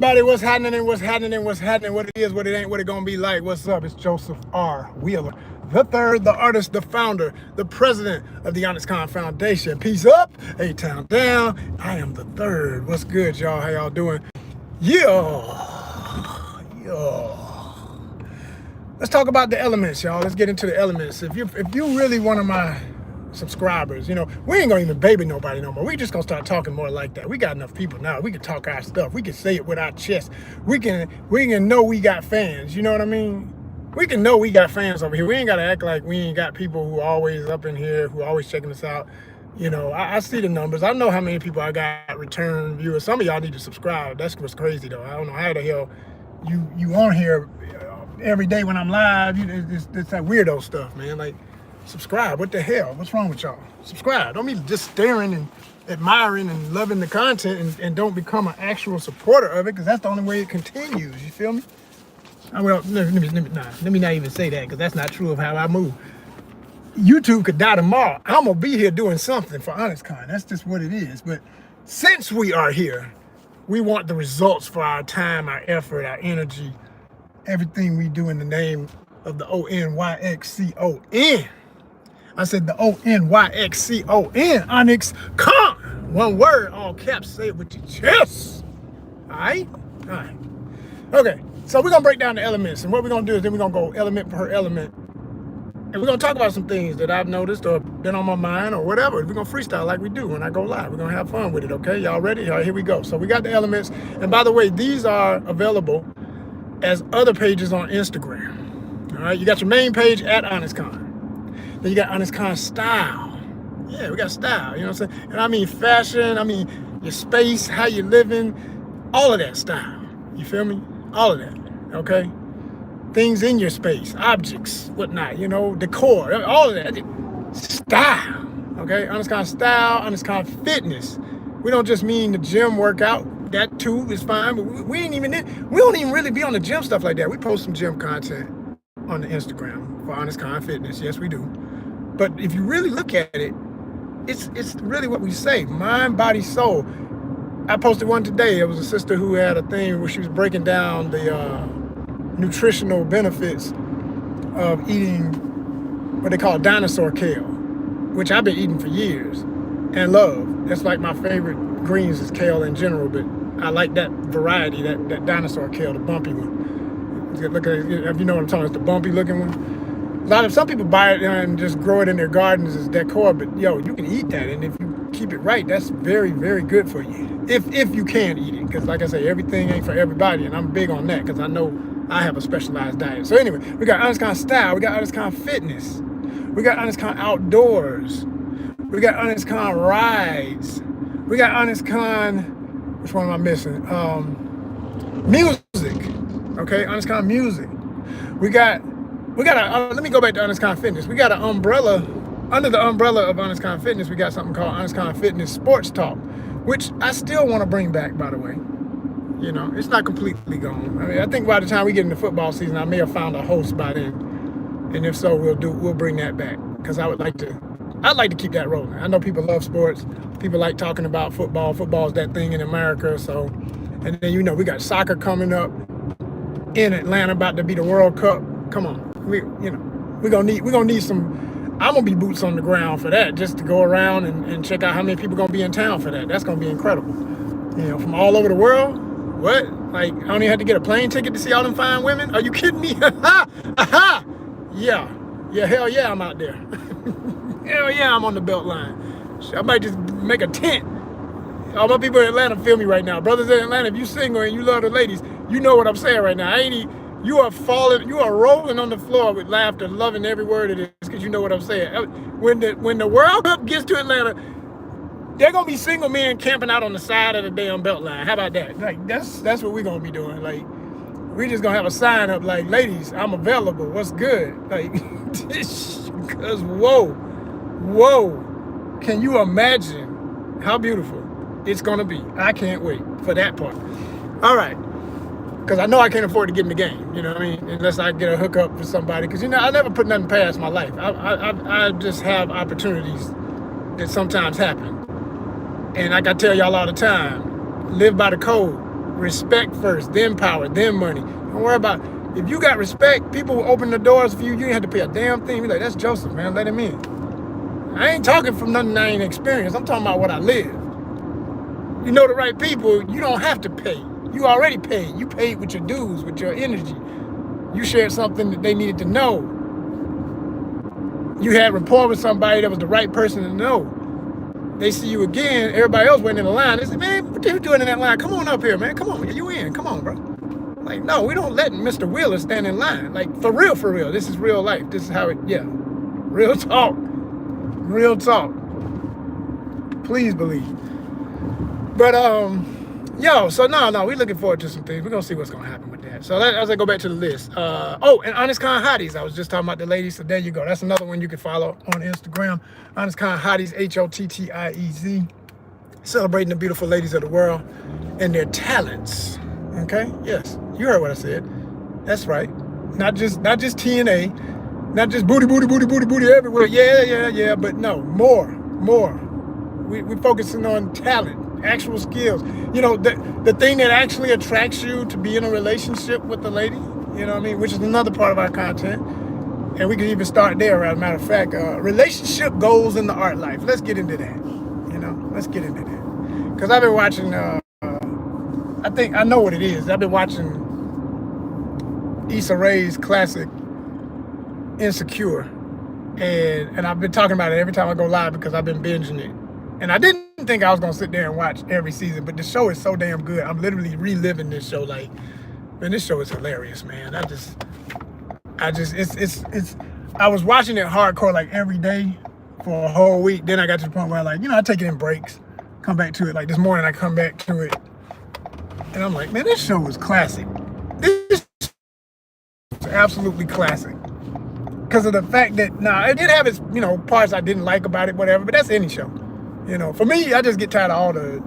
Buddy, what's happening? What's happening? What's happening? What it is, what it ain't, what it gonna be like. What's up? It's Joseph R. Wheeler, the third, the artist, the founder, the president of the ONYXCON Foundation. Peace up, A-Town down. I am the third. What's good, y'all? How y'all doing? Yeah. Let's talk about the elements, y'all. Let's get into the elements. If you really one of my subscribers, you know, we ain't gonna even baby nobody no more. We just gonna start talking more like that. We got enough people now. We can talk our stuff. We can say it with our chest. We can know we got fans. You know what I mean? We can know we got fans over here. We ain't gotta act like we ain't got people who always up in here, who always checking us out. You know, I see the numbers. I know how many people I got return viewers. Some of y'all need to subscribe. That's what's crazy though. I don't know how the hell you on here every day when I'm live. It's that weirdo stuff, man. Like, subscribe. What the hell? What's wrong with y'all? Subscribe. Don't be just staring and admiring and loving the content and don't become an actual supporter of it, because that's the only way it continues. You feel me? Well, let me not even say that, because that's not true of how I move. YouTube could die tomorrow. I'm gonna be here doing something for ONYXCON. That's just what it is. But since we are here, we want the results for our time, our effort, our energy, everything we do in the name of the ONYXCON. I said the ONYXCON, ONYXCON. One word, all caps, say it with your chest. All right? All right. Okay, so we're going to break down the elements. And what we're going to do is then we're going to go element per element. And we're going to talk about some things that I've noticed or been on my mind or whatever. We're going to freestyle like we do when I go live. We're going to have fun with it, okay? Y'all ready? All right, here we go. So we got the elements. And by the way, these are available as other pages on Instagram. All right, you got your main page at ONYXCON. Then you got ONYXCON style. Yeah, we got style, you know what I'm saying? And I mean fashion, I mean your space, how you living, all of that style. You feel me? All of that, okay? Things in your space, objects, whatnot, you know, decor, all of that. Style, okay? ONYXCON style, ONYXCON fitness. We don't just mean the gym workout. That too is fine, but we don't even really be on the gym stuff like that. We post some gym content on the Instagram for ONYXCON fitness. Yes, we do. But if you really look at it, it's really what we say: mind, body, soul. I posted one today. It was a sister who had a thing where she was breaking down the nutritional benefits of eating what they call dinosaur kale, which I've been eating for years and love. That's like my favorite greens is kale in general, but I like that variety, that dinosaur kale, the bumpy one. Look at it, if you know what I'm talking about, it's the bumpy looking one. Some people buy it and just grow it in their gardens as decor, but yo, you can eat that, and if you keep it right, that's very, very good for you. If you can eat it, because like I say, everything ain't for everybody, and I'm big on that because I know I have a specialized diet. So anyway, we got ONYXCON style, we got ONYXCON fitness, we got ONYXCON outdoors, we got ONYXCON rides, we got ONYXCON, which one am I missing? Music, okay, ONYXCON music. We got let me go back to ONYXCON fitness. We got an umbrella, under the umbrella of ONYXCON fitness, we got something called ONYXCON fitness sports talk, which I still want to bring back, by the way. You know, it's not completely gone. I mean, I think by the time we get into football season, I may have found a host by then. And if so, we'll bring that back, because I'd like to keep that rolling. I know people love sports. People like talking about football. Football's that thing in America. So, and then, you know, we got soccer coming up in Atlanta, about to be the World Cup. Come on, we're gonna need some. I'm gonna be boots on the ground for that, just to go around and check out how many people gonna be in town for that. That's gonna be incredible. You know, from all over the world. What? Like, I don't even have to get a plane ticket to see all them fine women? Are you kidding me? Aha! Yeah, hell yeah, I'm out there. Hell yeah, I'm on the belt line. I might just make a tent. All my people in Atlanta feel me right now. Brothers in Atlanta, if you single and you love the ladies, you know what I'm saying right now. You are rolling on the floor with laughter, loving every word of this, because you know what I'm saying. When the World Cup gets to Atlanta, they're gonna be single men camping out on the side of the damn belt line. How about that? Like, that's what we're gonna be doing. Like, we just gonna have a sign up like, ladies, I'm available. What's good? Like, because whoa, can you imagine how beautiful it's gonna be? I can't wait for that part. All right. Because I know I can't afford to get in the game, you know what I mean? Unless I get a hookup for somebody. Because, you know, I never put nothing past my life. I just have opportunities that sometimes happen. And like I tell y'all all the time, live by the code. Respect first, then power, then money. Don't worry about, if you got respect, people will open the doors for you. You ain't have to pay a damn thing. Be like, that's Joseph, man, let him in. I ain't talking from nothing I ain't experienced. I'm talking about what I live. You know the right people, you don't have to pay. You already paid. You paid with your dues, with your energy. You shared something that they needed to know. You had rapport with somebody that was the right person to know. They see you again, everybody else went in the line. They say, man, what are you doing in that line? Come on up here, man. Come on, you in. Come on, bro. Like, no, we don't let Mr. Wheeler stand in line. Like, for real, for real. This is real life. This is how it, yeah. Real talk. Real talk. Please believe. But, yo, so no, we're looking forward to some things. We're going to see what's going to happen with that. So as I go back to the list. Oh, and ONYXCON Hotties. I was just talking about the ladies, so there you go. That's another one you can follow on Instagram. ONYXCON Hotties, HOTTIEZ. Celebrating the beautiful ladies of the world and their talents. Okay? Yes, you heard what I said. That's right. Not just TNA, not just booty everywhere. Yeah, but no, more. We're focusing on talent, actual skills. You know, the thing that actually attracts you to be in a relationship with the lady, you know what I mean, which is another part of our content. And we can even start there, as a matter of fact. Relationship goals in the art life. Let's get into that. You know, let's get into that. Because I've been watching, I know what it is. I've been watching Issa Rae's classic, Insecure. And I've been talking about it every time I go live because I've been binging it. And I didn't think I was going to sit there and watch every season, but the show is so damn good. I'm literally reliving this show. Like, man, this show is hilarious, man. I was watching it hardcore like every day for a whole week. Then I got to the point where I take it in breaks, come back to it. Like this morning I come back to it and I'm like, man, this show is classic. This is absolutely classic. Because of the fact that, it did have its, parts I didn't like about it, whatever, but that's any show. For me, I just get tired of all the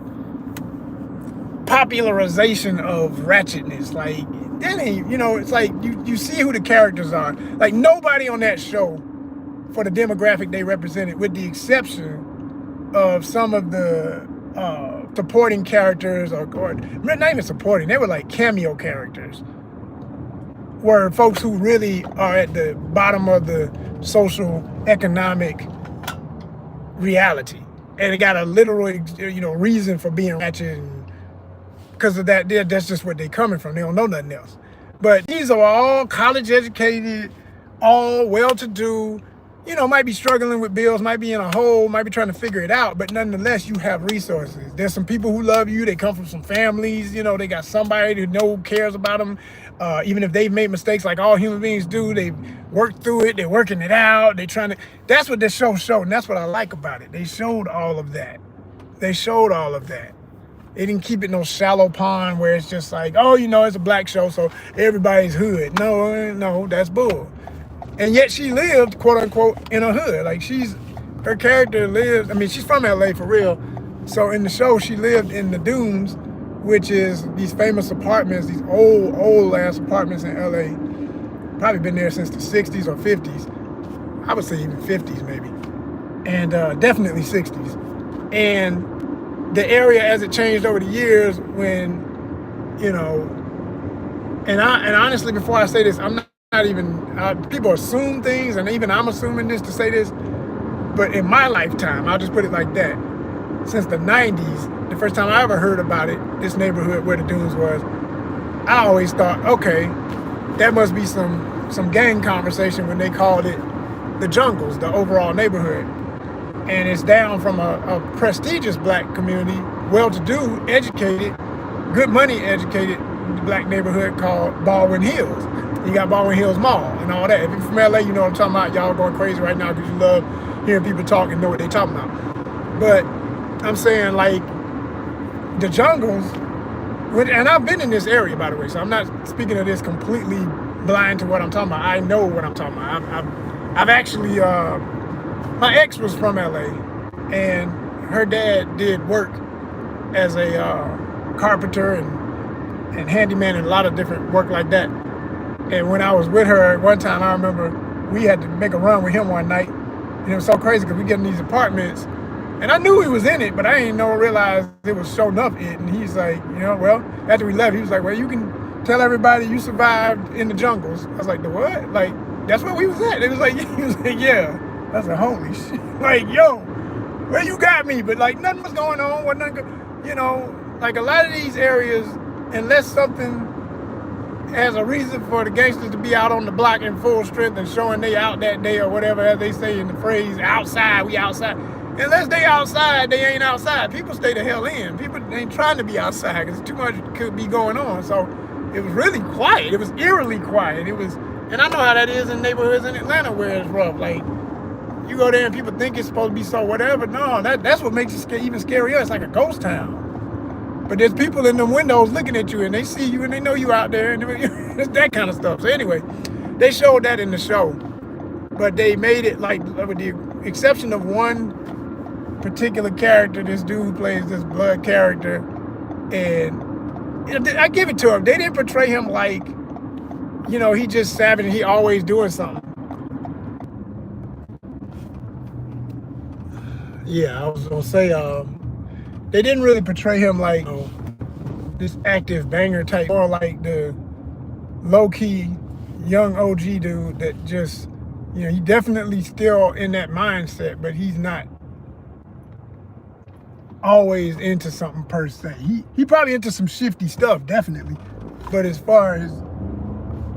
popularization of ratchetness. Like, that ain't, it's like you see who the characters are. Like, nobody on that show, for the demographic they represented, with the exception of some of the supporting characters, or not even supporting, they were like cameo characters, were folks who really are at the bottom of the social economic reality. And it got a literal, reason for being ratchet, because of that, that's just what they're coming from. They don't know nothing else. But these are all college educated, all well-to-do, might be struggling with bills, might be in a hole, might be trying to figure it out, but nonetheless, you have resources. There's some people who love you. They come from some families, they got somebody who cares about them. Even if they've made mistakes like all human beings do, they've worked through it, they're working it out, that's what this show showed, and that's what I like about it. They showed all of that. They didn't keep it no shallow pond where it's just like, it's a black show, so everybody's hood. No, that's bull. And yet she lived, quote unquote, in a hood. Like, her character lives, she's from LA for real. So in the show, she lived in the Dunes, which is these famous apartments, these old ass apartments in LA. Probably been there since the 60s or 50s. I would say even 50s maybe. And definitely 60s. And the area, as it changed over the years, when, and honestly, before I say this, I'm not even, people assume things, and even I'm assuming this to say this, but in my lifetime, I'll just put it like that, since the 90s, the first time I ever heard about it, this neighborhood where the Dunes was, I always thought, okay, that must be some gang conversation when they called it the Jungles, the overall neighborhood. And it's down from a prestigious black community, well-to-do, educated, good money educated black neighborhood called Baldwin Hills. You got Baldwin Hills Mall and all that. If you're from LA, you know what I'm talking about. Y'all going crazy right now because you love hearing people talk and know what they're talking about. But I'm saying, like, the Jungles, and I've been in this area, by the way, so I'm not speaking of this completely blind to what I'm talking about. I know what I'm talking about. I've actually, my ex was from LA, and her dad did work as a carpenter and handyman and a lot of different work like that. And when I was with her one time, I remember we had to make a run with him one night. And it was so crazy because we get in these apartments And I knew he was in it, but I didn't realize it was showing up it. And he's like, well, after we left, he was like, well, you can tell everybody you survived in the jungles. I was like, the what? Like, that's where we was at. It was like, he was like, yeah. I was like, holy shit. Like, yo, where you got me? But like, nothing was going on. Wasn't nothing, like a lot of these areas, unless something has a reason for the gangsters to be out on the block in full strength and showing they out that day or whatever, as they say in the phrase, outside, we outside. Unless they outside, they ain't outside. People stay the hell in. People ain't trying to be outside because too much could be going on. So it was really quiet. It was eerily quiet. And I know how that is in neighborhoods in Atlanta where it's rough. Like, you go there and people think it's supposed to be so whatever. No, that's what makes it even scarier. It's like a ghost town. But there's people in them windows looking at you and they see you and they know you out there and it's that kind of stuff. So anyway, they showed that in the show, but they made it like, with the exception of one particular character, this dude plays this blood character, and I give it to him. They didn't portray him like, he just savage and he always doing something. Yeah, I was gonna say, they didn't really portray him like this active banger type, or like the low-key young OG dude that just, he definitely still in that mindset, but he's not always into something per se. He probably into some shifty stuff, definitely. But as far as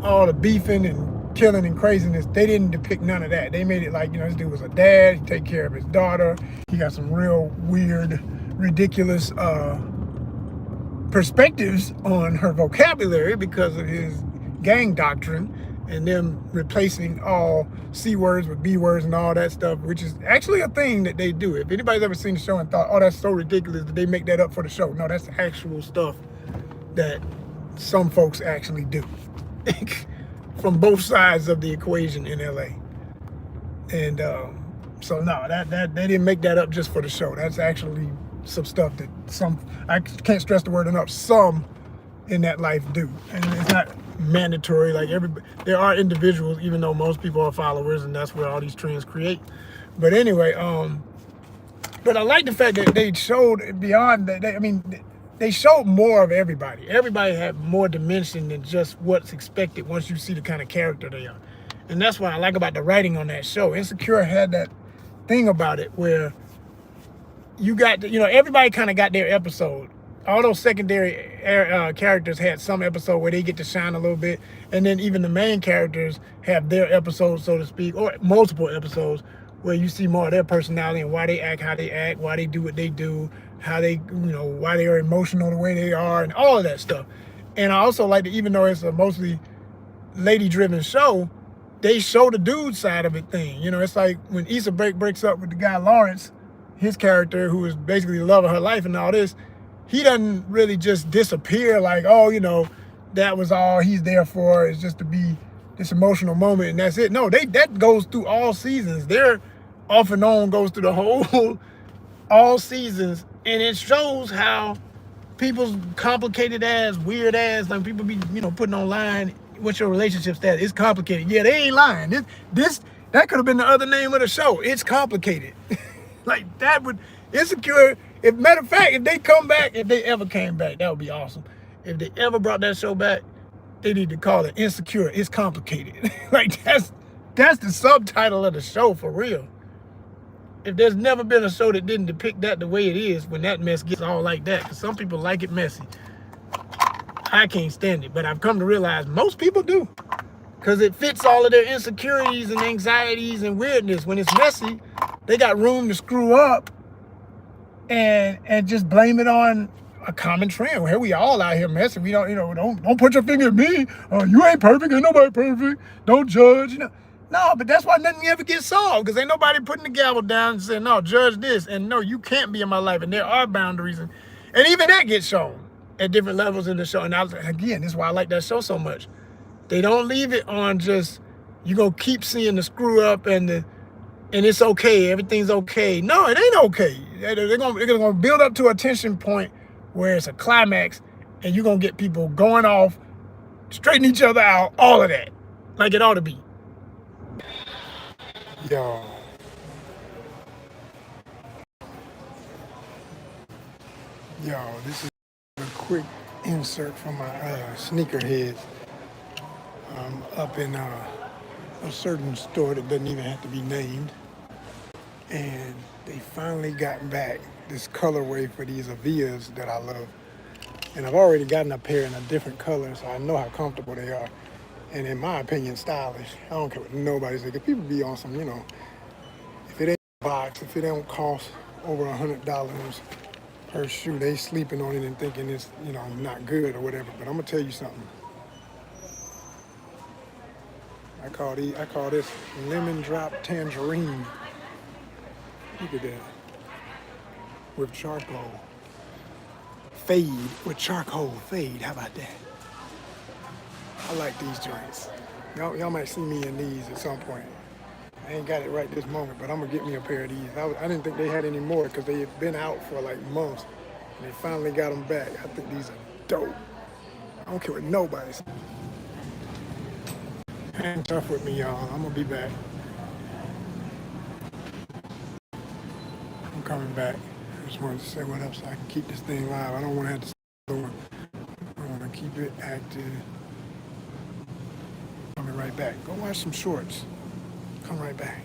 all the beefing and killing and craziness, they didn't depict none of that. They made it like, this dude was a dad, he take care of his daughter, he got some real weird, ridiculous perspectives on her vocabulary because of his gang doctrine and them replacing all C words with B words and all that stuff, which is actually a thing that they do. If anybody's ever seen the show and thought, oh, that's so ridiculous that they make that up for the show. No, that's actual stuff that some folks actually do from both sides of the equation in LA. And so no, that they didn't make that up just for the show. That's actually some stuff that I can't stress the word enough, some in that life do. And it's not mandatory. Like there are individuals, even though most people are followers, and that's where all these trends create. But anyway, but I like the fact that they showed beyond that. They showed more of everybody. Everybody had more dimension than just what's expected once you see the kind of character they are. And that's what I like about the writing on that show. Insecure had that thing about it where you got, everybody kind of got their episode. All those secondary characters had some episode where they get to shine a little bit. And then even the main characters have their episodes, so to speak, or multiple episodes where you see more of their personality and why they act how they act, why they do what they do, how they, why they are emotional the way they are, and all of that stuff. And I also like that, even though it's a mostly lady-driven show, they show the dude side of it thing. It's like when Issa breaks up with the guy Lawrence, his character, who is basically the love of her life and all this, he doesn't really just disappear like, oh, that was all he's there for, is just to be this emotional moment and that's it. No, that goes through all seasons. They're off and on goes through the whole, all seasons. And it shows how people's complicated ass, weird ass, like people be, putting online, what's your relationship status? It's complicated. Yeah, they ain't lying. That could have been the other name of the show. It's complicated. Like that would, Insecure, matter of fact, if they come back, if they ever came back, that would be awesome. If they ever brought that show back, they need to call it Insecure, It's Complicated. Like that's the subtitle of the show for real. If there's never been a show that didn't depict that the way it is, when that mess gets all like that, because some people like it messy. I can't stand it, but I've come to realize most people do. Because it fits all of their insecurities and anxieties and weirdness. When it's messy, they got room to screw up and just blame it on a common trend. Here we all out here messing. We don't, don't put your finger at me. Oh, you ain't perfect. Ain't nobody perfect. Don't judge. No, but that's why nothing ever gets solved, because ain't nobody putting the gavel down and saying, no, judge this. And no, you can't be in my life. And there are boundaries. And even that gets shown at different levels in the show. And again, this is why I like that show so much. They don't leave it on just, you're going to keep seeing the screw up and it's okay. Everything's okay. No, it ain't okay. They're going to build up to a tension point where it's a climax and you're going to get people going off, straightening each other out, all of that, like it ought to be. Yo. Y'all, this is a quick insert from my sneakerheads. I'm up in a certain store that doesn't even have to be named, and they finally got back this colorway for these Avias that I love. And I've already gotten a pair in a different color, so I know how comfortable they are. And in my opinion, stylish. I don't care what nobody says. People be on some, if it ain't a box, if it don't cost over $100 per shoe, they sleeping on it and thinking it's, not good or whatever. But I'm gonna tell you something. I call this lemon drop tangerine. Look at that. With charcoal. Fade with charcoal fade. How about that? I like these joints. Y'all might see me in these at some point. I ain't got it right this moment, but I'm gonna get me a pair of these. I didn't think they had any more because they had been out for like months, and they finally got them back. I think these are dope. I don't care what nobody says. Hang tough with me, y'all. I'm gonna be back. I'm coming back. I just wanted to say what up so I can keep this thing live. I don't want to have to start over. I want to keep it active. Coming right back. Go watch some shorts. Come right back.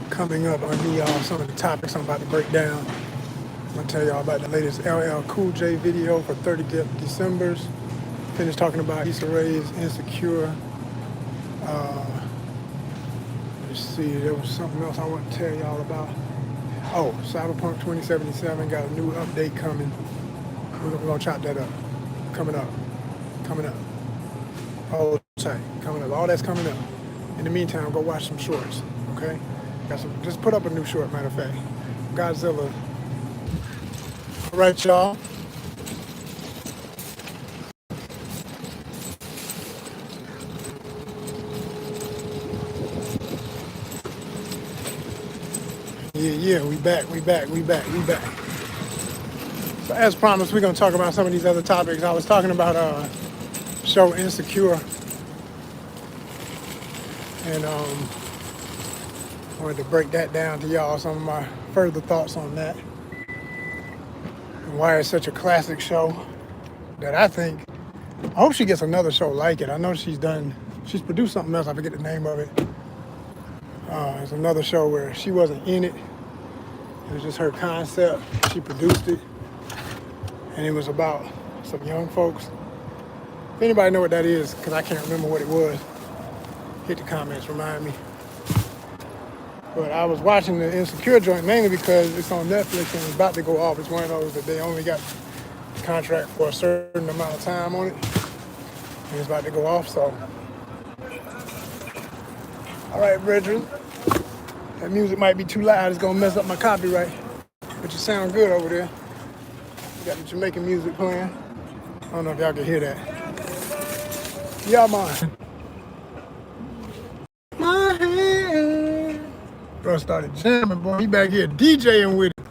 Coming up on some of the topics I'm about to break down. I'm gonna tell y'all about the latest LL Cool J video for 30 Decembers. Finished talking about Issa Rae's Insecure. Let's see, there was something else I want to tell y'all about. Oh, Cyberpunk 2077 got a new update coming. We're gonna chop that up. Coming up. Hold tight. Coming up. All that's coming up. In the meantime, go watch some shorts. Okay? Just put up a new short, matter of fact. Godzilla. All right, y'all. Yeah, we back. So as promised, we're gonna talk about some of these other topics. I was talking about show Insecure, and wanted to break that down to y'all, some of my further thoughts on that, and why it's such a classic show that I hope she gets another show like it. I know she's produced something else, I forget the name of it. It's another show where she wasn't in it. It was just her concept. She produced it. And it was about some young folks. If anybody know what that is, because I can't remember what it was, hit the comments, remind me. But I was watching the Insecure joint mainly because it's on Netflix and it's about to go off. It's one of those that they only got the contract for a certain amount of time on it. And it's about to go off, so. All right, brethren. That music might be too loud. It's gonna mess up my copyright. But you sound good over there. You got the Jamaican music playing. I don't know if y'all can hear that. Yeah, man. My hand. Bro started jamming, boy. He back here DJing with it.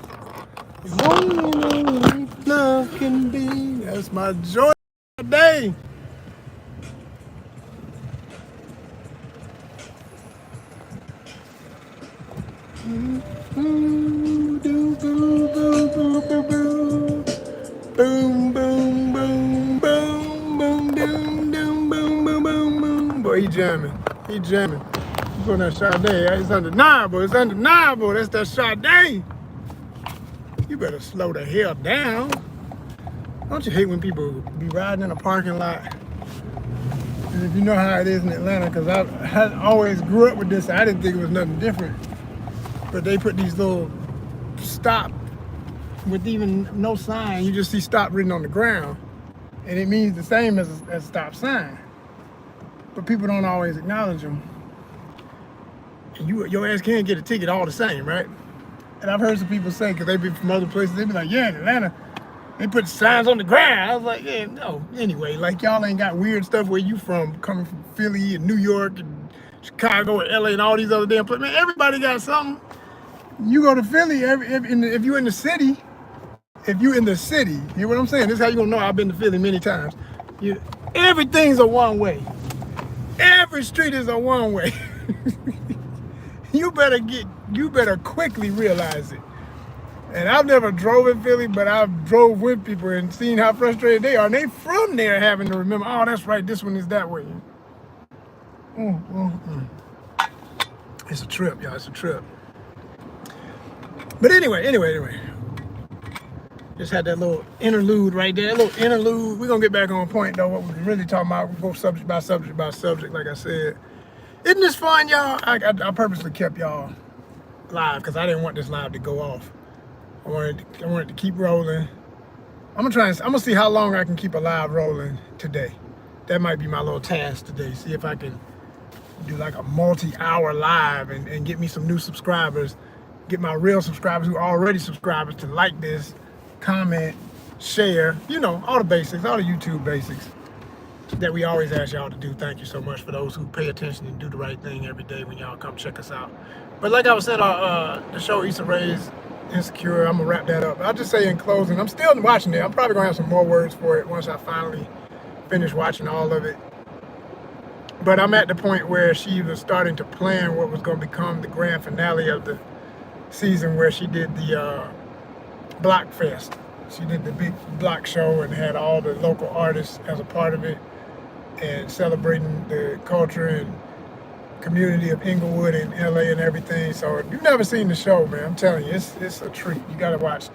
If only love can be. That's my joy today. Boom, boom, boom, boom, boom, boom, boom, doom, doom, boom, boom, boom, boom. Boy, he jamming. He's on that Sade. It's undeniable. That's that Sade. You better slow the hell down. Don't you hate when people be riding in a parking lot? And if you know how it is in Atlanta, because I always grew up with this, I didn't think it was nothing different. But they put these little stop with even no sign. You just see stop written on the ground. And it means the same as a stop sign. But people don't always acknowledge them. And your ass can't get a ticket all the same, right? And I've heard some people say, because they be from other places, they be like, yeah, in Atlanta, they put signs on the ground. I was like, yeah, no. Anyway, like y'all ain't got weird stuff where you from, coming from Philly and New York and Chicago and LA and all these other damn places. Man, everybody got something. You go to Philly, if you're in the city, you hear what I'm saying? This is how you gonna know I've been to Philly many times. Everything's a one way. Every street is a one way. you better quickly realize it. And I've never drove in Philly, but I've drove with people and seen how frustrated they are. And they from there having to remember, oh, that's right, this one is that way. It's a trip, y'all. It's a trip. But anyway. Just had that little interlude right there. A little interlude. We're going to get back on point, though. What we're really talking about, we'll go subject by subject, like I said. Isn't this fun, y'all? I purposely kept y'all live because I didn't want this live to go off. I wanted to keep rolling. I'm gonna see how long I can keep a live rolling today. That might be my little task today. See if I can do like a multi-hour live and get me some new subscribers, get my real subscribers who are already subscribers to like this, comment, share, all the basics, all the YouTube basics that we always ask y'all to do. Thank you so much for those who pay attention and do the right thing every day when y'all come check us out. But like I was saying, the show Issa Rae's Insecure, I'm gonna wrap that up. I'll just say in closing, I'm still watching it. I'm probably gonna have some more words for it once I finally finish watching all of it. But I'm at the point where she was starting to plan what was gonna become the grand finale of the season, where she did the Block Fest. She did the big block show and had all the local artists as a part of it and celebrating the culture and community of Inglewood and LA and everything. So if you've never seen the show, man, I'm telling you, it's a treat. You gotta watch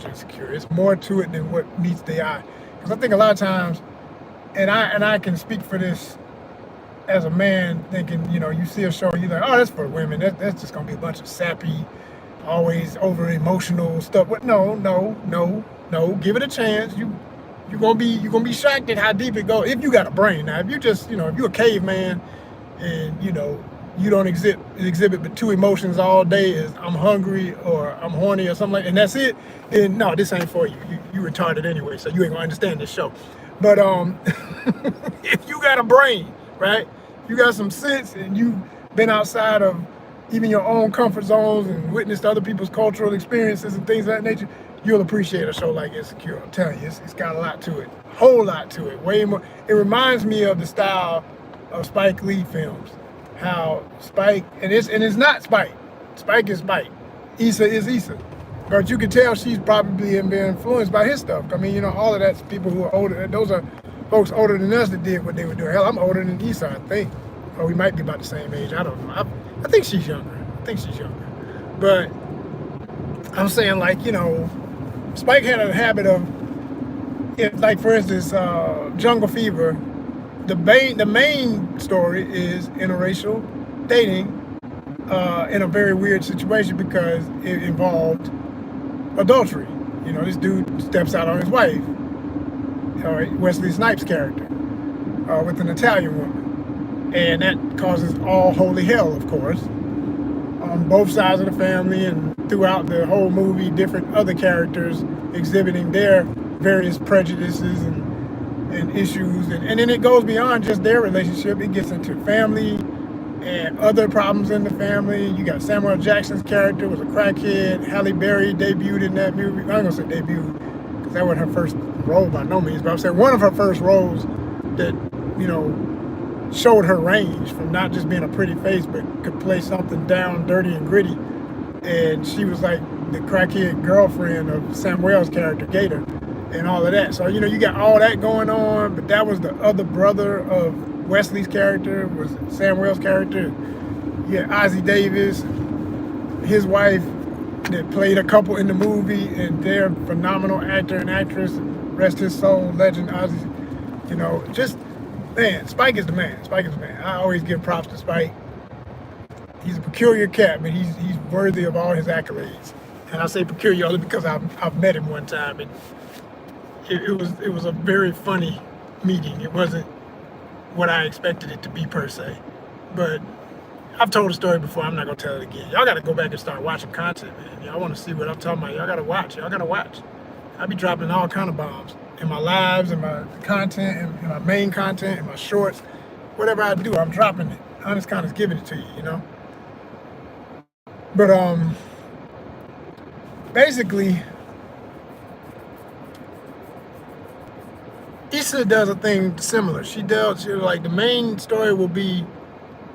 Insecure. It's more to it than what meets the eye. Because I think a lot of times, and I can speak for this as a man, thinking, you see a show and you're like, oh, that's for women. That's just gonna be a bunch of sappy, always over emotional stuff. But no. Give it a chance. You're gonna be shocked at how deep it goes if you got a brain. Now, if you just, if you're a caveman and you don't exhibit but two emotions all day, is I'm hungry or I'm horny or something like that, and that's it, then no, this ain't for you. You retarded anyway, so you ain't gonna understand this show. But if you got a brain, right, you got some sense and you've been outside of even your own comfort zones and witnessed other people's cultural experiences and things of that nature, you'll appreciate a show like Insecure. I'm telling you, it's got a lot to it, whole lot to it, way more. It reminds me of the style of Spike Lee films, how Spike, and it's not Spike. Spike is Spike. Issa is Issa. But you can tell she's probably been influenced by his stuff. I mean, all of that's people who are older. Those are folks older than us that did what they were doing. Hell, I'm older than Issa, I think. Or we might be about the same age. I don't know. I think she's younger. But I'm saying, like, Spike had a habit of, like, for instance, Jungle Fever. The main story is interracial dating in a very weird situation because it involved adultery. This dude steps out on his wife, Wesley Snipes' character, with an Italian woman. And that causes all holy hell, of course, on both sides of the family, and throughout the whole movie, different other characters exhibiting their various prejudices and issues, and then it goes beyond just their relationship. It gets into family and other problems in the family. You got Samuel Jackson's character was a crackhead. Halle Berry debuted in that movie. I'm gonna say debuted because that wasn't her first role by no means, but I'm saying one of her first roles that showed her range from not just being a pretty face, but could play something down, dirty and gritty. And she was like the crackhead girlfriend of Samuel's character, Gator, and all of that. So, you got all that going on, but that was the other brother of Wesley's character, was Samuel's character. You had Ozzie Davis, his wife, that played a couple in the movie, and they're phenomenal actor and actress, and rest his soul, legend Ozzie. Just, man, Spike is the man. I always give props to Spike. He's a peculiar cat, but he's worthy of all his accolades. And I say peculiar only because I've met him one time, and it was a very funny meeting. It wasn't what I expected it to be per se, but I've told the story before. I'm not gonna tell it again. Y'all gotta go back and start watching content, man. Y'all want to see what I'm talking about. Y'all gotta watch. I be dropping all kind of bombs in my lives, in my content, in my main content, in my shorts, whatever I do, I'm dropping it. ONYXCON is giving it to you, But basically, Issa does a thing similar. She like, the main story will be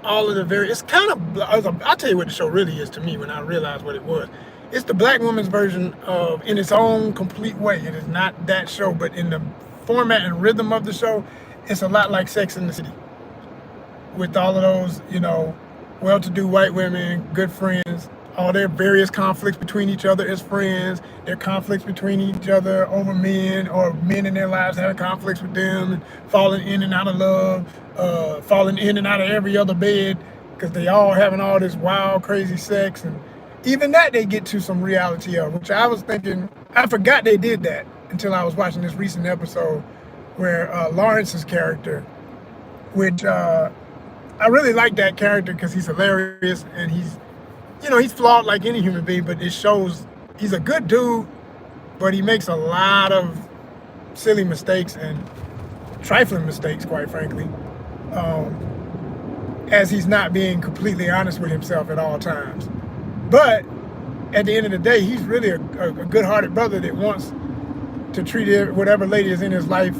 all of the it's kind of, I'll tell you what the show really is to me when I realized what it was. It's the black woman's version of, in its own complete way. It is not that show, but in the format and rhythm of the show, it's a lot like Sex and the City. With all of those, you know, well-to-do white women, good friends, all their various conflicts between each other as friends, their conflicts between each other over men, or men in their lives having conflicts with them, and falling in and out of love, falling in and out of every other bed, because they all having all this wild, crazy sex. And even that they get to some reality of, which I was thinking, I forgot they did that until I was watching this recent episode where Lawrence's character, which I really like that character because he's hilarious and he's, you know, he's flawed like any human being, but it shows he's a good dude, but he makes a lot of silly mistakes and trifling mistakes, quite frankly, as he's not being completely honest with himself at all times. But at the end of the day, he's really a good-hearted brother that wants to treat whatever lady is in his life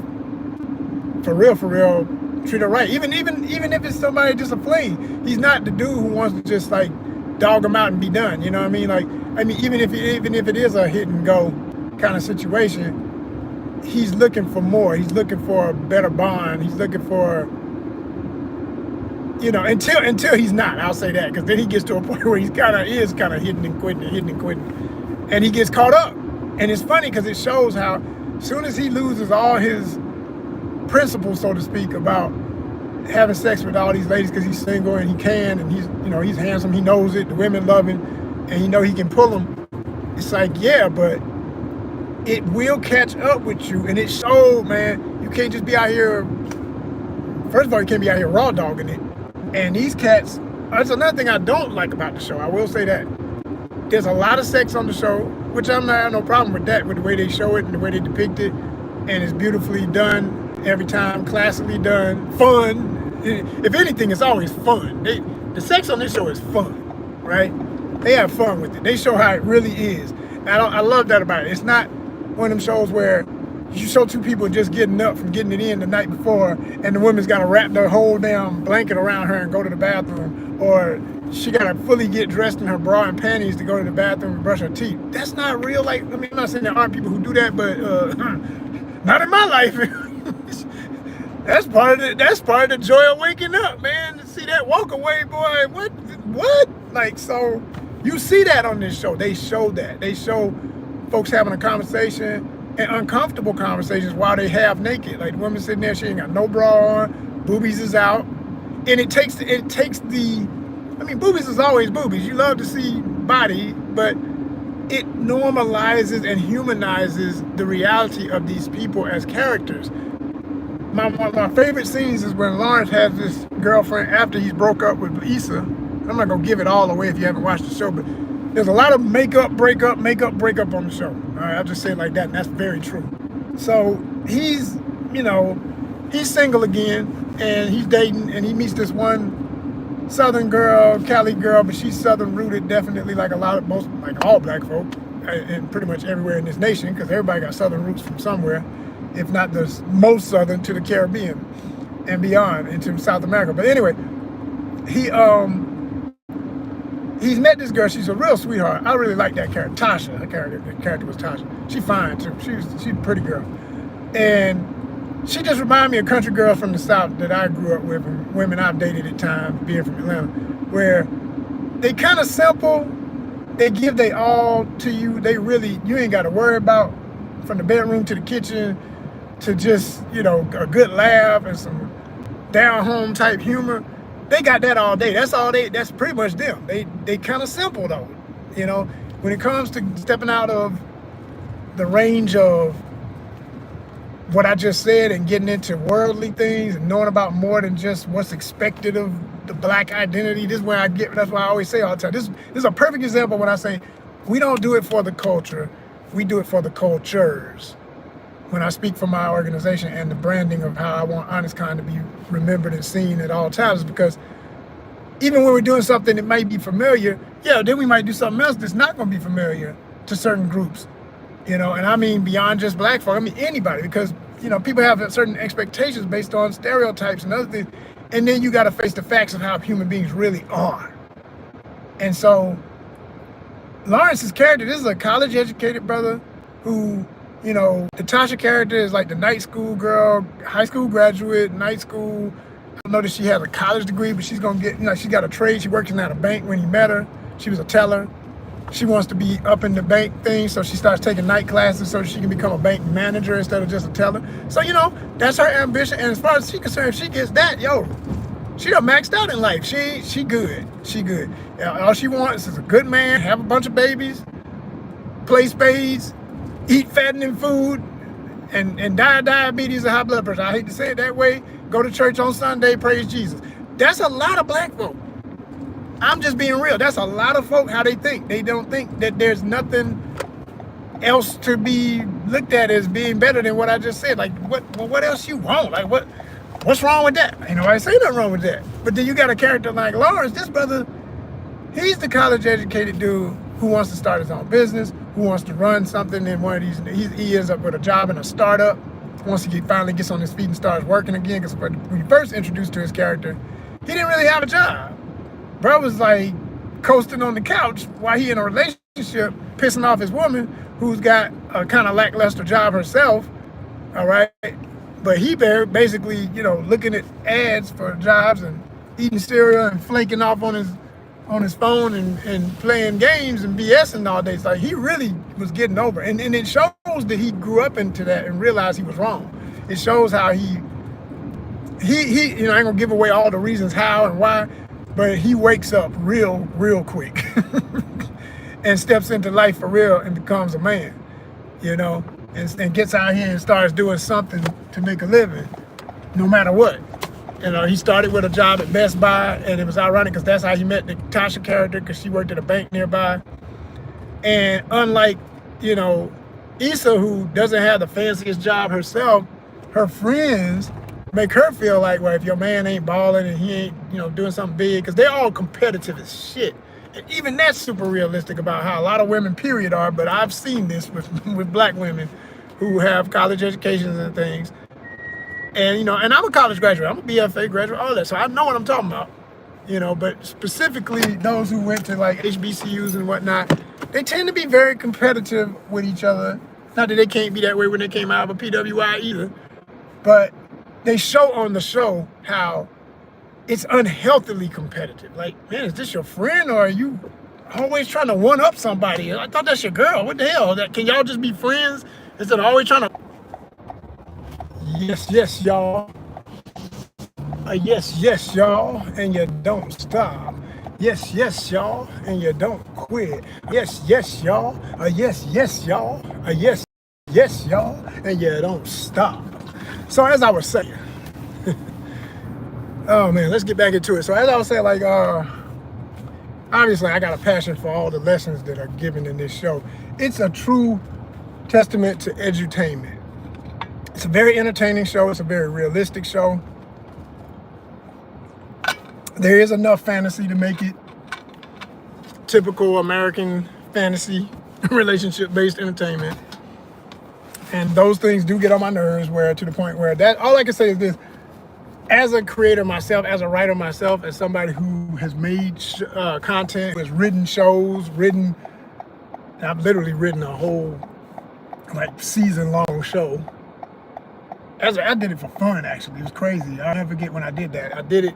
for real, treat her right. Even if it's somebody just a fling, he's not the dude who wants to just like dog him out and be done. You know what I mean? Like, I mean, even if it is a hit and go kind of situation, he's looking for more. He's looking for a better bond. He's looking for, you know, until he's not. I'll say that, because then he gets to a point where he's kind of hitting and quitting, and he gets caught up. And it's funny because it shows how as soon as he loses all his principles, so to speak, about having sex with all these ladies because he's single and he can, and he's, you know, he's handsome, he knows it, the women love him, and he know he can pull them. It's like, yeah, but it will catch up with you. And it showed, man, you can't just be out here, first of all, you can't be out here raw dogging it. And these cats, that's another thing I don't like about the show, I will say that. There's a lot of sex on the show, which I'm not have no problem with that, with the way they show it and the way they depict it, and it's beautifully done every time, classically done, fun. If anything, it's always fun. The sex on this show is fun, right? They have fun with it. They show how it really is. And I love that about it. It's not one of them shows where you show two people just getting up from getting it in the night before, and the woman's got to wrap their whole damn blanket around her and go to the bathroom, or she got to fully get dressed in her bra and panties to go to the bathroom and brush her teeth. That's not real. Like, I mean, I'm not saying there aren't people who do that, but not in my life. That's part of the joy of waking up, man. To see that walk away, boy. What? Like, so you see that on this show. They show that. They show folks having a conversation, and uncomfortable conversations while they half naked. Like the woman sitting there, she ain't got no bra on, boobies is out. And it takes the, I mean, boobies is always boobies. You love to see body, but it normalizes and humanizes the reality of these people as characters. One of my favorite scenes is when Lawrence has this girlfriend after he's broke up with Lisa. I'm not gonna give it all away if you haven't watched the show, but there's a lot of makeup, breakup on the show. All right, I'll just say it like that, and that's very true. So he's, you know, he's single again, and he's dating, and he meets this one Southern girl, Cali girl, but she's Southern rooted, definitely, like like all black folk, and pretty much everywhere in this nation, because everybody got Southern roots from somewhere, if not the most Southern to the Caribbean and beyond into South America. But anyway, he's met this girl. She's a real sweetheart. I really like that character, Tasha. The character was Tasha. She's fine too. She's a pretty girl, and she just reminded me of country girls from the South that I grew up with, and women I've dated at times, being from Atlanta, where they kind of simple. They give they all to you. They really, you ain't got to worry about, from the bedroom to the kitchen to just, you know, a good laugh and some down home type humor. They got that all day. That's pretty much them. They kind of simple though. You know, when it comes to stepping out of the range of what I just said and getting into worldly things and knowing about more than just what's expected of the black identity, that's why I always say all the time. This is a perfect example when I say we don't do it for the culture, we do it for the cultures. When I speak for my organization and the branding of how I want ONYXCON to be remembered and seen at all times, because even when we're doing something that might be familiar, yeah, then we might do something else that's not going to be familiar to certain groups, you know, and I mean beyond just black folk, I mean anybody, because, you know, people have certain expectations based on stereotypes and other things, And then you got to face the facts of how human beings really are. And so Lawrence's character, this is a college educated brother who, you know, the Tasha character is like the night school girl, high school graduate, night school. I know that she has a college degree, but she's gonna get, you know, she got a trade. She works in at a bank. When he met her, she was a teller. She wants to be up in the bank thing, so she starts taking night classes so she can become a bank manager instead of just a teller. So, you know, that's her ambition. And as far as she's concerned, if she gets that, yo, she done maxed out in life. She good. She good. All she wants is a good man, have a bunch of babies, play spades, eat fattening food, and die of diabetes and high blood pressure. I hate to say it that way. Go to church on Sunday, praise Jesus. That's a lot of black folk. I'm just being real. That's a lot of folk how they think. They don't think that there's nothing else to be looked at as being better than what I just said. Like, what else you want? Like, what's wrong with that? You know, I say nothing wrong with that. But then you got a character like Lawrence, this brother, he's the college educated dude who wants to start his own business, who wants to run something in one of these. He ends up with a job in a startup once he finally gets on his feet and starts working again. Because when you first introduced to his character, he didn't really have a job. Bro was like coasting on the couch while he in a relationship, pissing off his woman who's got a kind of lackluster job herself, all right? But he basically, you know, looking at ads for jobs and eating cereal and flaking off on his phone and playing games and BSing all day. So he really was getting over it. And it shows that he grew up into that and realized he was wrong. It shows how he you know, I ain't gonna give away all the reasons how and why, but he wakes up real quick and steps into life for real and becomes a man, you know, and gets out here and starts doing something to make a living, no matter what. You know, he started with a job at Best Buy, and it was ironic because that's how he met the Tasha character, because she worked at a bank nearby. And unlike, you know, Issa, who doesn't have the fanciest job herself, her friends make her feel like, well, if your man ain't balling and he ain't, you know, doing something big, because they're all competitive as shit. And even that's super realistic about how a lot of women, period, are. But I've seen this with black women who have college educations and things. And, you know, and I'm a college graduate. I'm a BFA graduate, all that. So I know what I'm talking about, you know, but specifically those who went to like HBCUs and whatnot, they tend to be very competitive with each other. Not that they can't be that way when they came out of a PWI either, but they show on the show how it's unhealthily competitive. Like, man, is this your friend, or are you always trying to one up somebody? I thought that's your girl. What the hell? Can y'all just be friends instead of always trying to? Yes, y'all. Yes, y'all, and you don't stop. Yes, y'all, and you don't quit. Yes, y'all. Yes, y'all. Yes, y'all, and you don't stop. So as I was saying, oh man, let's get back into it. So as I was saying, like, obviously I got a passion for all the lessons that are given in this show. It's a true testament to edutainment. It's a very entertaining show. It's a very realistic show. There is enough fantasy to make it typical American fantasy relationship-based entertainment. And those things do get on my nerves, where to the point where that, all I can say is this: as a creator myself, as a writer myself, as somebody who has made content, who has written shows, I've literally written a whole like season-long show. I did it for fun, actually. It was crazy. I'll never forget when I did that. I did it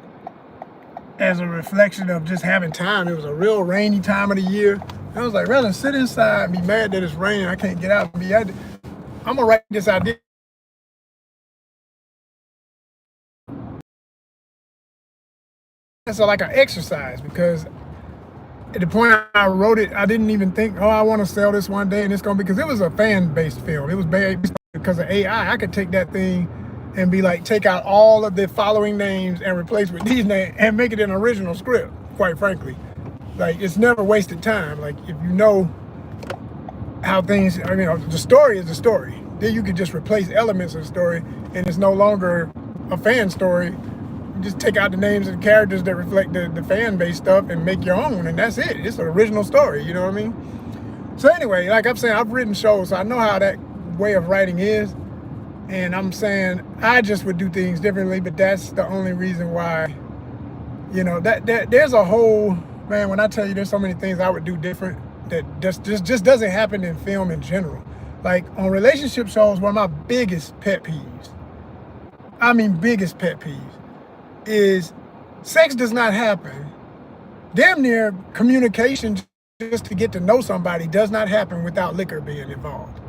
as a reflection of just having time. It was a real rainy time of the year. I was like, rather than sit inside and be mad that it's raining, I can't get out and be, I'm gonna write this idea. It's like an exercise, because at the point I wrote it, I didn't even think, oh, I want to sell this one day and it's gonna be, because it was a fan-based film. It was based because of AI. I could take that thing and be like, take out all of the following names and replace with these names and make it an original script, quite frankly. Like, it's never wasted time. Like, if you know how things, I mean, the story is the story. Then you could just replace elements of the story and it's no longer a fan story. You just take out the names of the characters that reflect the fan-based stuff and make your own, and that's it. It's an original story, you know what I mean? So anyway, like I'm saying, I've written shows, so I know how that way of writing is. And I'm saying I just would do things differently, but that's the only reason why, you know, that there's a whole, man, when I tell you there's so many things I would do different that just doesn't happen in film in general. Like on relationship shows, one of my biggest pet peeves, I mean biggest pet peeves, is sex does not happen. Damn near communication just to get to know somebody does not happen without liquor being involved.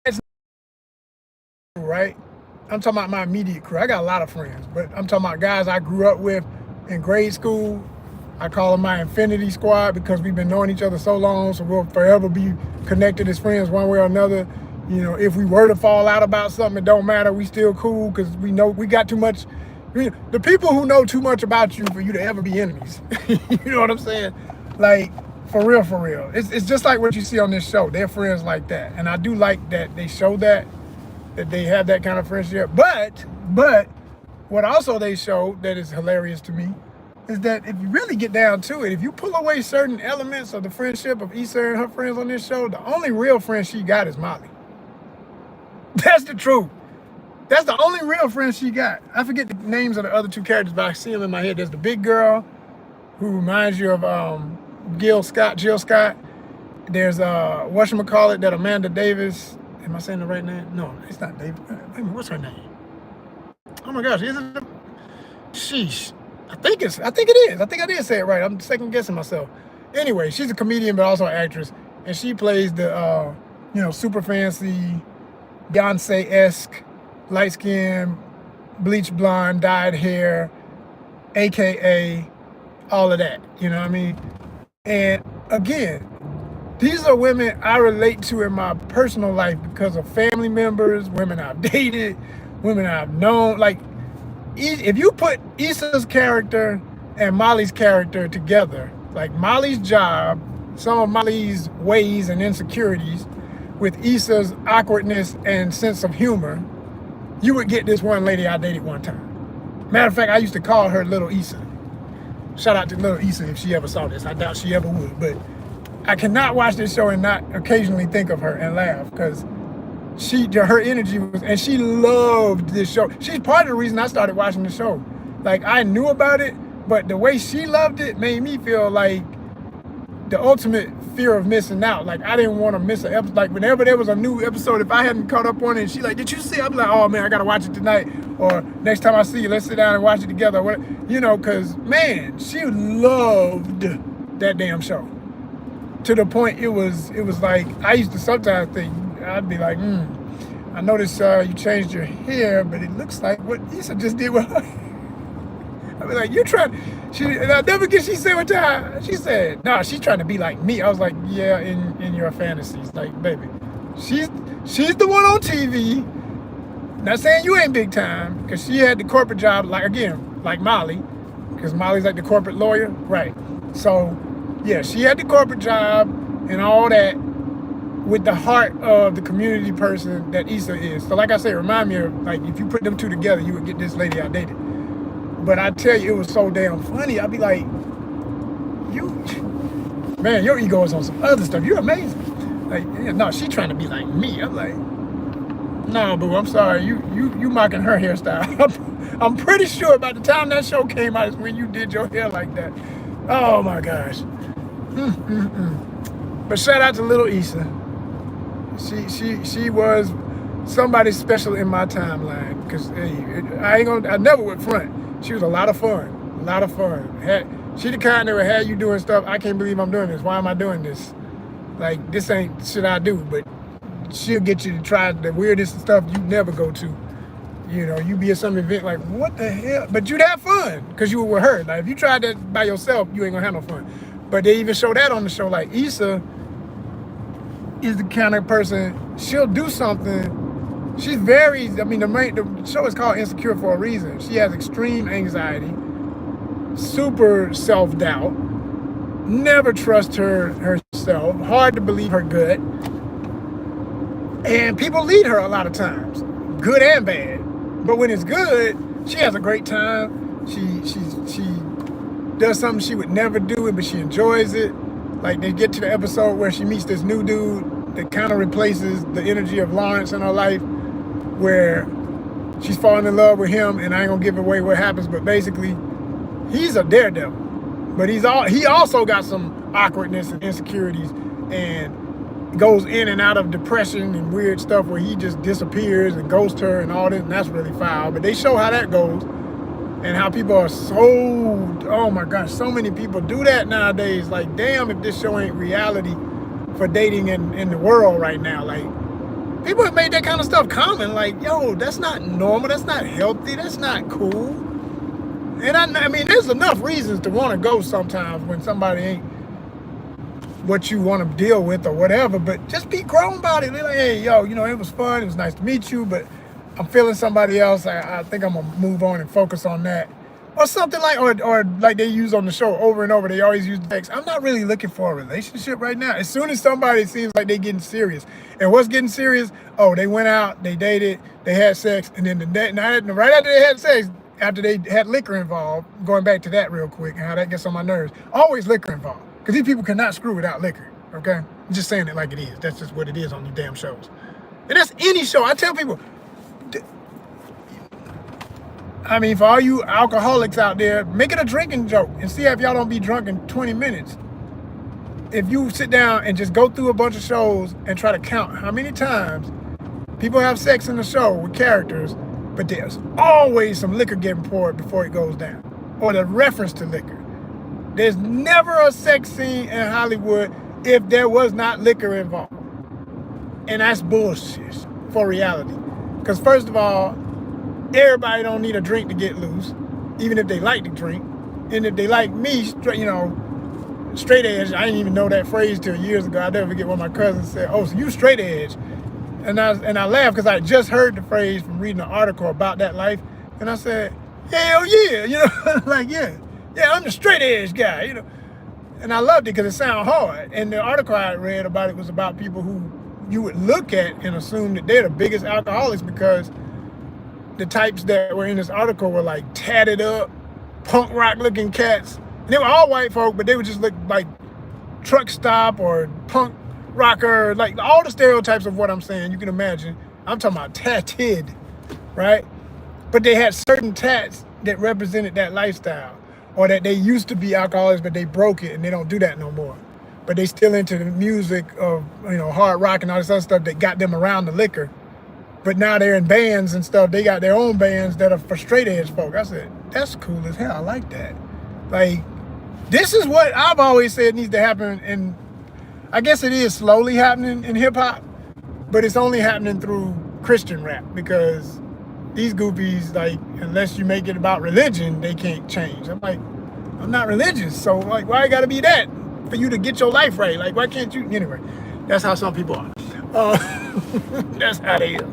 It's right. I'm talking about my immediate crew. I got a lot of friends, but I'm talking about guys I grew up with in grade school. I call them my infinity squad because we've been knowing each other so long, so we'll forever be connected as friends one way or another. You know, if we were to fall out about something, it don't matter. We still cool because we know we got too much. The people who know too much about you for you to ever be enemies. You know what I'm saying? Like, for real, for real. It's just like what you see on this show. They're friends like that. And I do like that they show that they have that kind of friendship. But what also they show that is hilarious to me is that if you really get down to it, if you pull away certain elements of the friendship of Issa and her friends on this show, the only real friend she got is Molly. That's the truth. That's the only real friend she got. I forget the names of the other two characters, but I see them in my head. There's the big girl who reminds you of Jill Scott. There's whatchamacallit, that Amanda Davis. Am I saying the right name? No, it's not Davis. Wait a minute, what's her name? Oh my gosh, is it? Sheesh. I think it is. I think I did say it right. I'm second guessing myself. Anyway, she's a comedian, but also an actress. And she plays the, super fancy, Beyonce-esque, light-skinned, bleach blonde, dyed hair, AKA all of that. You know what I mean? And again, these are women I relate to in my personal life because of family members, women I've dated, women I've known. Like, if you put Issa's character and Molly's character together, like Molly's job, some of Molly's ways and insecurities, with Issa's awkwardness and sense of humor, you would get this one lady I dated one time. Matter of fact, I used to call her Little Issa. Shout out to Little Issa if she ever saw this. I doubt she ever would, but I cannot watch this show and not occasionally think of her and laugh because her energy was, and she loved this show. She's part of the reason I started watching the show. Like, I knew about it, but the way she loved it made me feel like the ultimate fear of missing out. Like, I didn't want to miss an episode. Like, whenever there was a new episode, if I hadn't caught up on it, and she like, did you see it? I'm like, oh man, I gotta watch it tonight. Or next time I see you, let's sit down and watch it together. Because man, she loved that damn show. To the point it was like, I used to sometimes think, I'd be like, I noticed you changed your hair, but it looks like what Issa just did with her. I'd be like, you trying, and I'll never get, she said one time, she said, nah, she's trying to be like me. I was like, yeah, in your fantasies. Like, baby, she's the one on TV. Not saying you ain't big time, because she had the corporate job, like Molly, because Molly's like the corporate lawyer, right? So, yeah, she had the corporate job and all that with the heart of the community person that Issa is. So like I said, remind me of, like, if you put them two together, you would get this lady I dated. But I tell you, it was so damn funny. I'd be like, man, your ego is on some other stuff. You're amazing. Like, yeah, no, she trying to be like me. I'm like, no, boo, I'm sorry. You mocking her hairstyle. I'm pretty sure by the time that show came out is when you did your hair like that. Oh my gosh. But shout out to Little Issa. She was somebody special in my timeline because I never went front. She was a lot of fun, She the kind that would have you doing stuff. I can't believe I'm doing this. Why am I doing this? Like, this ain't shit I do, but she'll get you to try the weirdest stuff you never go to. You know, you be at some event like, what the hell? But you'd have fun because you were with her. Like, if you tried that by yourself, you ain't gonna have no fun. But they even show that on the show. Like, Issa is the kind of person, she'll do something. She's very, the show is called Insecure for a reason. She has extreme anxiety, super self-doubt, never trust herself, hard to believe her gut. And people lead her a lot of times, good and bad. But when it's good, she has a great time. She does something she would never do, but she enjoys it. Like they get to the episode where she meets this new dude that kind of replaces the energy of Lawrence in her life, where she's falling in love with him, and I ain't gonna give away what happens, but basically he's a daredevil, but he also got some awkwardness and insecurities, and goes in and out of depression and weird stuff where he just disappears and ghosts her and all this, and that's really foul. But they show how that goes, and how people are so, oh my gosh, so many people do that nowadays. Like, damn, if this show ain't reality for dating in the world right now. Like, people have made that kind of stuff common. Like, yo, that's not normal, that's not healthy, that's not cool. And I mean, there's enough reasons to want to go sometimes when somebody ain't what you want to deal with or whatever, but just be grown about it. They're like, hey, yo, you know, it was fun, it was nice to meet you, but I'm feeling somebody else. I think I'm gonna move on and focus on that. Or something like, or like they use on the show over and over, they always use the text, I'm not really looking for a relationship right now. As soon as somebody seems like they're getting serious. And what's getting serious? Oh, they went out, they dated, they had sex, and then right after they had sex, after they had liquor involved, going back to that real quick and how that gets on my nerves, always liquor involved. Because these people cannot screw without liquor, okay? I'm just saying it like it is. That's just what it is on these damn shows. And that's any show. I tell people, I mean, for all you alcoholics out there, make it a drinking joke and see if y'all don't be drunk in 20 minutes. If you sit down and just go through a bunch of shows and try to count how many times people have sex in the show with characters, but there's always some liquor getting poured before it goes down, or the reference to liquor. There's never a sex scene in Hollywood if there was not liquor involved. And that's bullshit for reality. Because first of all, everybody don't need a drink to get loose, even if they like to drink. And if they like me, you know, straight edge, I didn't even know that phrase till years ago. I'll never forget when my cousin said, oh, so you straight edge. And I laughed because I just heard the phrase from reading an article about that life. And I said, hell yeah, you know, like, yeah, I'm the straight edge guy, you know. And I loved it because it sounded hard. And the article I read about it was about people who you would look at and assume that they're the biggest alcoholics, because the types that were in this article were like tatted up, punk rock looking cats. And they were all white folk, but they would just look like truck stop or punk rocker, like all the stereotypes of what I'm saying, you can imagine. I'm talking about tatted, right? But they had certain tats that represented that lifestyle, or that they used to be alcoholics, but they broke it and they don't do that no more. But they still into the music of, you know, hard rock and all this other stuff that got them around the liquor. But now they're in bands and stuff. They got their own bands that are for straight edge folk. I said, that's cool as hell. I like that. Like, this is what I've always said needs to happen. And I guess it is slowly happening in hip hop, but it's only happening through Christian rap, because these goofies, like, unless you make it about religion, they can't change. I'm like, I'm not religious. So like, why gotta be that for you to get your life right? Like, why can't you? Anyway, that's how some people are. That's how they are.